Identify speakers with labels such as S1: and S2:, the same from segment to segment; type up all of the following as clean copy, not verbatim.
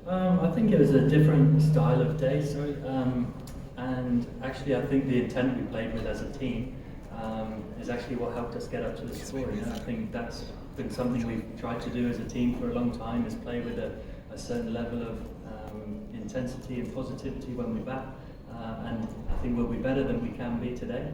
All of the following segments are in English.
S1: I think it was a different style of day, and actually I think the intent we played with as a team is actually what helped us get up to the score. You know? I think that's been something we've tried to do as a team for a long time, is play with a certain level of intensity and positivity when we bat, and I think we'll be better than we can be today,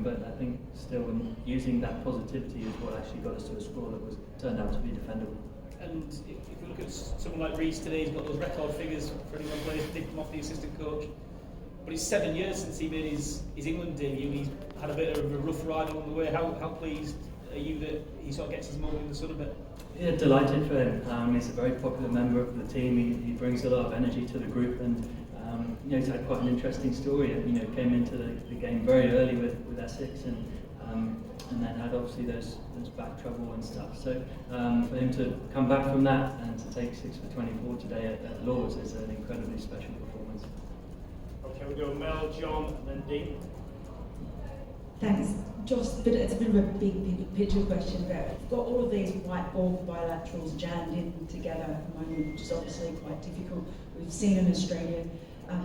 S1: but I think still using that positivity is what actually got us to a score that turned out to be defendable.
S2: And if you look at someone like Reece today, he's got those record figures for anyone who plays, picked him off the assistant coach. But it's 7 years since he made his England debut. He's had a bit of a rough ride along the way. How pleased are you that he sort of gets his moment in the sun a bit?
S1: Yeah, delighted for him. He's a very popular member of the team. He brings a lot of energy to the group, and you know, he's had quite an interesting story. You know, came into the game very early with Essex, and then had obviously those back trouble and stuff. So for him to come back from that and to take 6 for 24 today at Lords is an incredibly special performance.
S3: Okay, we'll go Mel, John, and then Dean.
S4: Thanks. Jos, it's a bit of a big picture question, but we've got all of these white ball bilaterals jammed in together at the moment, which is obviously quite difficult. We've seen an Australia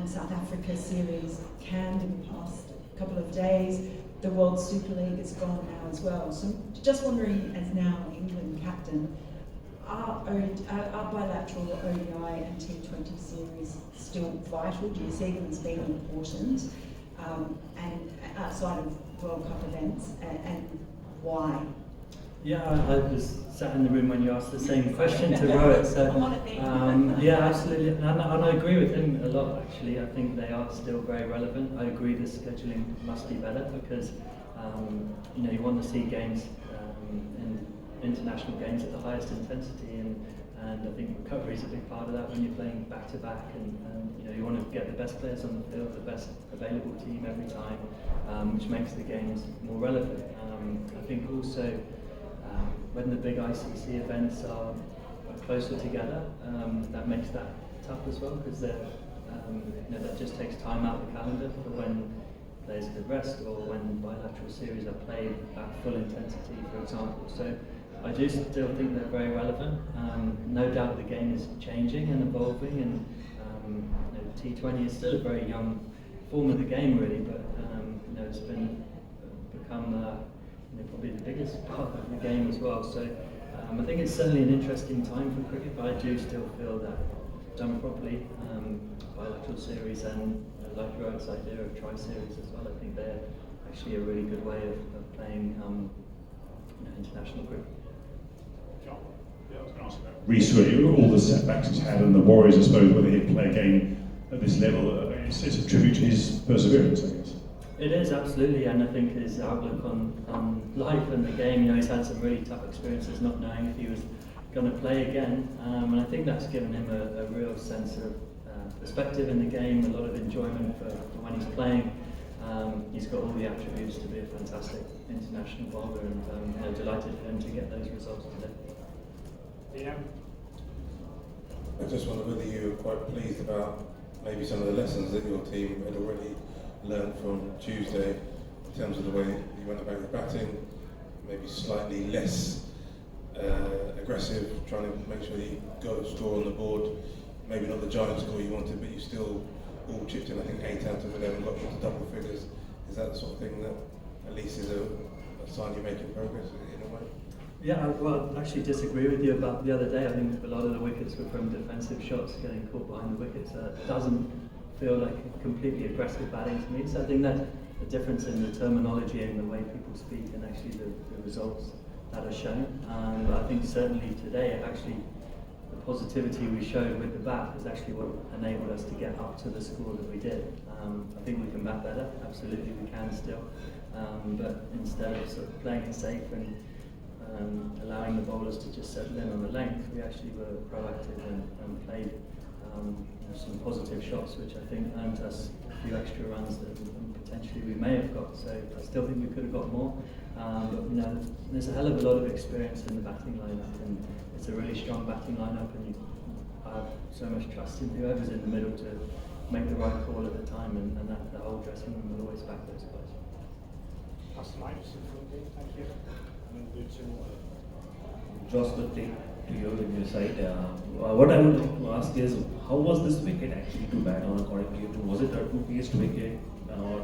S4: South Africa series canned in the past couple of days. The World Super League is gone now as well. So just wondering, as now England captain, are bilateral ODI and T20 series still vital? Do you see them as being important? And outside of World Cup events, and why?
S1: Yeah, I was sat in the room when you asked the same question to Rohit. So yeah, absolutely, and I agree with him a lot. Actually, I think they are still very relevant. I agree the scheduling must be better because you know, you want to see games in international games at the highest intensity, and I think recovery is a big part of that when you're playing back to back, and you know, you want to get the best players on the field, the best available team every time, which makes the games more relevant. I think also when the big ICC events are closer together, that makes that tough as well, because you know, that just takes time out of the calendar for when players could rest, or when bilateral series are played at full intensity, for example. So I do still think they're very relevant. No doubt the game is changing and evolving, and you know, T20 is still a very young form of the game, really, but you know, it's become you know, probably the biggest part of the game as well. So I think it's certainly an interesting time for cricket, but I do still feel that done properly, bilateral series and like Rohit's idea of tri-series as well, I think they're actually a really good way of playing you know, international cricket.
S3: John? Yeah, I was going to ask about
S5: Reece, all the setbacks he's had and the worries, I suppose, whether he'd play a game at this level, it's a tribute to his perseverance, I guess.
S1: It is, absolutely, and I think his outlook on life and the game, you know, he's had some really tough experiences not knowing if he was going to play again, and I think that's given him a real sense of perspective in the game, a lot of enjoyment for when he's playing. He's got all the attributes to be a fantastic international bowler, and you know, delighted for him to get those results today.
S3: Yeah.
S6: I just wonder whether you were quite pleased about maybe some of the lessons that your team had already learned from Tuesday in terms of the way you went about your batting, maybe slightly less aggressive, trying to make sure that you got a score on the board, maybe not the giant score you wanted, but you still all chipped in, I think 8 out of 11, got to double figures. Is that the sort of thing that at least is a sign you're making progress in a way?
S1: Yeah, well, I actually disagree with you about the other day. I think a lot of the wickets were from defensive shots getting caught behind the wickets. It doesn't feel like a completely aggressive batting to me. So I think that's the difference in the terminology and the way people speak and actually the results that are shown. But I think certainly today, actually, the positivity we showed with the bat is actually what enabled us to get up to the score that we did. I think we can bat better, absolutely we can still. But instead of sort of playing it safe and allowing the bowlers to just settle in on the length, we actually were proactive and played some positive shots, which I think earned us a few extra runs that potentially we may have got. So I still think we could have got more. But you know, there's a hell of a lot of experience in the batting lineup, and it's a really strong batting lineup, and I have so much trust in whoever's in the middle to make the right call at the time, and that the whole dressing room will always back those guys.
S3: Pass the mic to Dean, thank you. And then do 2 more.
S7: Jos Buttler to you in your side. What I would like to ask is, how was this wicket actually to bat on according to you? Was it a two-paced wicket, or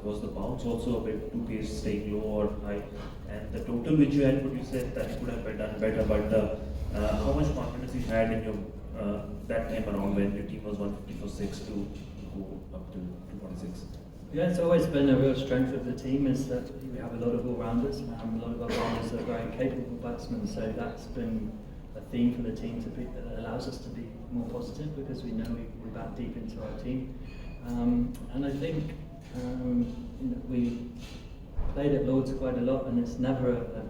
S7: was the bounce also a bit two-paced, staying low or high? And the total which you had produced said that you could have done better, but how much confidence you had in your that time around when your team was 150 for 6 to go up to 246?
S1: Yeah, it's always been a real strength of the team is that we have a lot of all-rounders. A lot of our bowlers are very capable batsmen, so that's been a theme for the team that allows us to be more positive because we know we bat deep into our team. And I think we played at Lords quite a lot, and it's never a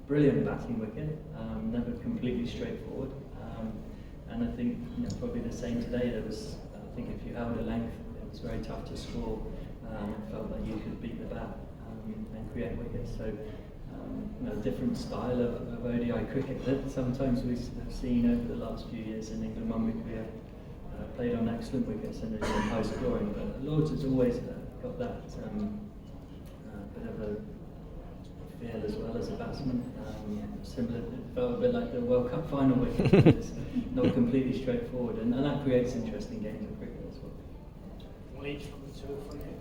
S1: brilliant batting wicket, never completely straightforward. And I think probably the same today. I think if you held a length, it was very tough to score. It felt like you could beat the bat and create wickets. So, different style of ODI cricket that sometimes we've seen over the last few years in England. One week we have played on excellent wickets and it's been high scoring, but Lords has always got that bit of a feel as well as a batsman. Similar, it felt a bit like the World Cup final wicket. It's not completely straightforward, and that creates interesting games of cricket as well.
S3: One each from the two from here.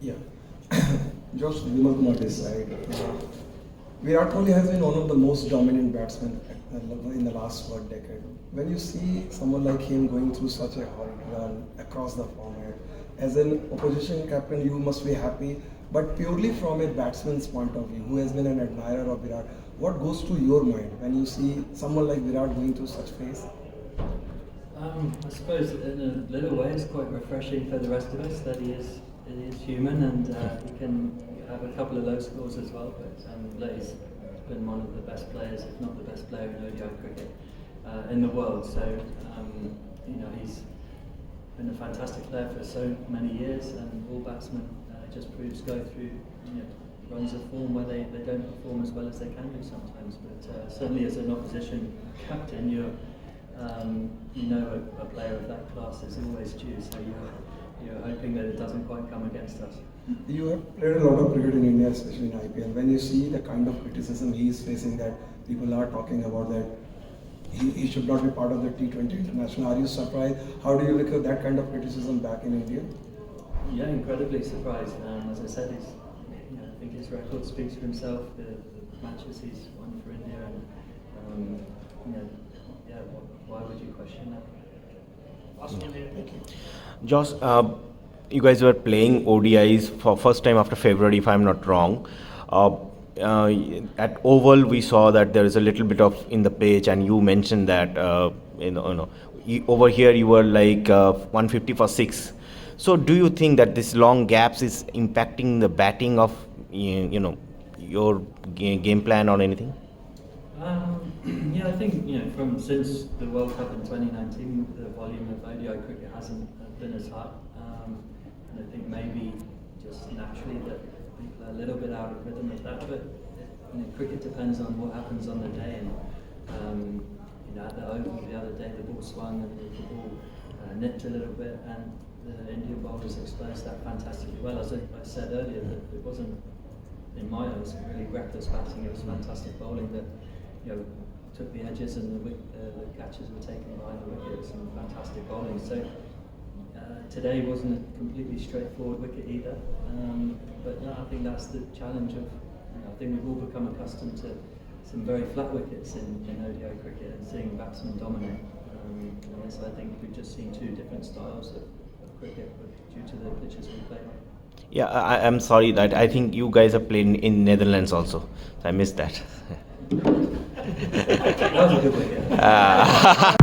S8: Yeah. Jos Buttler this side. Virat Kohli has been one of the most dominant batsmen in the last decade. When you see someone like him going through such a hard run across the format, as an opposition captain, you must be happy. But purely from a batsman's point of view, who has been an admirer of Virat, what goes to your mind when you see someone like Virat going through such phase?
S1: I suppose in a little way it's quite refreshing for the rest of us that he is human and he can have a couple of low scores as well, but he's been one of the best players, if not the best player in ODI cricket in the world. So he's been a fantastic player for so many years, and all batsmen just proves go through runs of form where they don't perform as well as they can do sometimes. But certainly as an opposition captain, a player of that class is always due, so you're hoping that it doesn't quite come against us.
S8: You have played a lot of cricket in India, especially in IPL. When you see the kind of criticism he is facing, that people are talking about that he should not be part of the T20 international, are you surprised? How do you look at that kind of criticism back in India?
S1: Yeah, incredibly surprised. As I said, I think his record speaks for himself. The matches he's won for India, and why would you question that?
S3: Last one here. Thank you.
S9: Jos, you guys were playing ODIs for first time after February, if I'm not wrong. At Oval, we saw that there is a little bit of in the pitch, and you mentioned that over here you were like 150 for 6. So, do you think that this long gaps is impacting the batting of your game plan or anything?
S1: Yeah, I think since the World Cup in 2019, the volume of ODI cricket hasn't been as high, and I think maybe just naturally that people are a little bit out of rhythm of that. But cricket depends on what happens on the day, and at the Oval the other day the ball swung and the ball nipped a little bit, and the Indian bowlers exposed that fantastically well. As I said earlier, that it wasn't, in my eyes, really reckless batting. It was fantastic bowling that took the edges, and the catches were taken behind the wickets, and fantastic bowling. So today wasn't a completely straightforward wicket either. But no, I think that's the challenge of. I think we've all become accustomed to some very flat wickets in ODI cricket and seeing batsmen dominate. And so I think we've just seen two different styles of cricket due to the pitches we play on.
S9: Yeah, I'm sorry that I think you guys are playing in Netherlands also. So I missed that.
S1: That was a good wicket.